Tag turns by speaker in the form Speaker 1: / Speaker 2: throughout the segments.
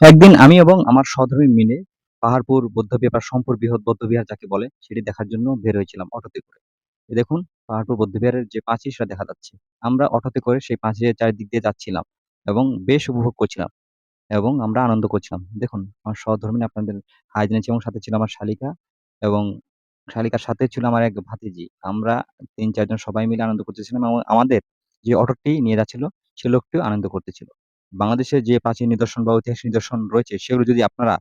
Speaker 1: একদিন আমি এবং আমার সহধর্মী মিলে পাহাড়পুর বৌদ্ধবিহার বা সোমপুর বৃহৎ বৌদ্ধবিহার যাকে বলে সেটি দেখার জন্য বের হয়েছিলাম অটোতে করে। দেখুন, পাহাড়পুর বৌদ্ধবিহারের যে পাঁচিল সেটা দেখা যাচ্ছে। আমরা অটোতে করে সেই পাঁচিলের চারিদিক দিয়ে যাচ্ছিলাম এবং বেশ উপভোগ করছিলাম এবং আমরা আনন্দ করছিলাম। দেখুন, আমার সহধর্মিণী আপনাদের হাই জেনেছি এবং সাথে ছিল আমার শালিকা এবং শালিকার সাথে ছিল আমার এক ভাতিজি। আমরা ৩-৪ জন সবাই মিলে আনন্দ করতেছিলাম এবং আমাদের যে অটোটি নিয়ে যাচ্ছিল সে লোকটিও আনন্দ করতেছিল। বাংলাদেশের যে প্রাচীন নিদর্শন বা ঐতিহাসিক নিদর্শন রয়েছে সেগুলো যদি আপনারা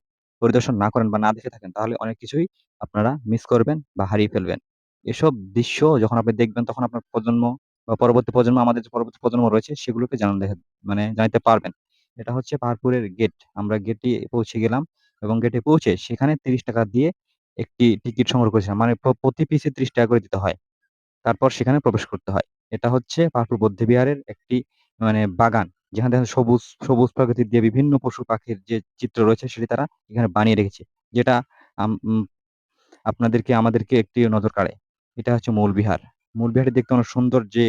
Speaker 1: পরিদর্শন না করেন বা না দেখে থাকেন তাহলে অনেক কিছুই আপনারা মিস করবেন বা হারিয়ে ফেলবেন। এসব দৃশ্য যখন আপনি দেখবেন তখন আপনার প্রজন্ম বা পরবর্তী প্রজন্ম আমাদের যে পরবর্তী প্রজন্ম রয়েছে সেগুলোকে জানাইতে পারবেন। এটা হচ্ছে পাহাড়পুরের গেট। আমরা গেটে পৌঁছে গেলাম এবং গেটে পৌঁছে সেখানে ৳৩০ দিয়ে একটি টিকিট সংগ্রহ করেছিলাম। মানে প্রতি পিসে ৳৩০ করে দিতে হয়। তারপর সেখানে প্রবেশ করতে হয়। এটা হচ্ছে পাহাড়পুর বৌদ্ধবিহারের একটি মানে বাগান। যেখানে দেখেন সবুজ, সবুজ প্রকৃতি দিয়ে বিভিন্ন পশু-পাখির যে চিত্র রয়েছে সেটি তারা এখানে বানিয়ে রেখেছে। যেটা আম উম আপনাদেরকে আমাদেরকে একটি নজর কাড়ে। এটা হচ্ছে মূল বিহার। মূল বিহারটি দেখতে অনেক সুন্দর যে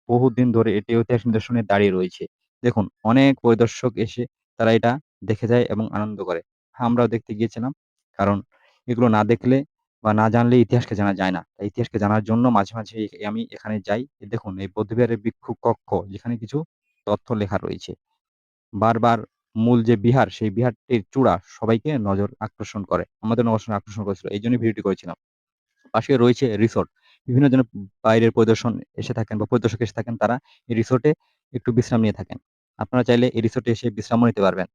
Speaker 1: বহুদিন ধরে এটি ঐতিহাসিক নিদর্শনে দাঁড়িয়ে রয়েছে। দেখুন অনেক পরিদর্শক এসে তারা এটা দেখে যায় এবং আনন্দ করে। হ্যাঁ, আমরাও দেখতে গিয়েছিলাম। কারণ এগুলো না দেখলে বা না জানলে ইতিহাসকে জানা যায় না। তাই ইতিহাসকে জানার জন্য মাঝে, মাঝে আমি এখানে যাই। দেখুন এই বৌদ্ধবিহারের ভিক্ষু কক্ষ যেখানে কিছু তথ্য লেখা রয়েছে। বারবার মূল যে বিহার সেই বিহারটির চূড়া সবাইকে নজর আকর্ষণ করে। আমাদের নজর আকর্ষণ করেছিল। এইজন্যই ভিডিওটি করেছিলাম। পাশে রয়েছে রিসোর্ট। বিভিন্ন জন বাইরের পরিদর্শন এসে থাকেন বা পরিদর্শক এসে থাকেন তারা এই রিসোর্টে একটু বিশ্রাম নিয়ে থাকেন। আপনারা চাইলে এই রিসোর্টে এসে বিশ্রামও নিতে পারবেন।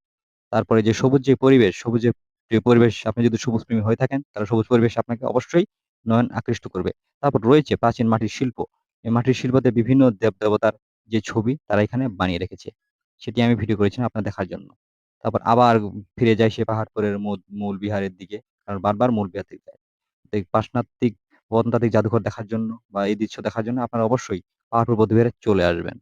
Speaker 1: তারপরে যে সবুজ যে পরিবেশ, সবুজের যে পরিবেশ আপনি যদি সবুজ প্রেমী হয়ে থাকেন, তাহলে সবুজ পরিবেশ আপনাকে অবশ্যই নয়ন আকৃষ্ট করবে। তারপর রয়েছে প্রাচীন মাটির শিল্প। এই মাটির শিল্পতে বিভিন্ন দেব-দেবতার যে ছবি তারা এখানে বানিয়ে রেখেছে। সেটি আমি ভিডিও করেছিলাম আপনার দেখার জন্য। তারপর আবার ফিরে যাই সে পাহাড়পুরের মূল বিহারের দিকে। কারণ বারবার মূল বিহার থেকে যাই। পার্শ্বনাত্ত্বিক প্রত্নতাত্ত্বিক জাদুঘর দেখার জন্য বা এই দৃশ্য দেখার জন্য আপনারা অবশ্যই পাহাড়পুর বৌদ্ধবিহারে চলে আসবেন।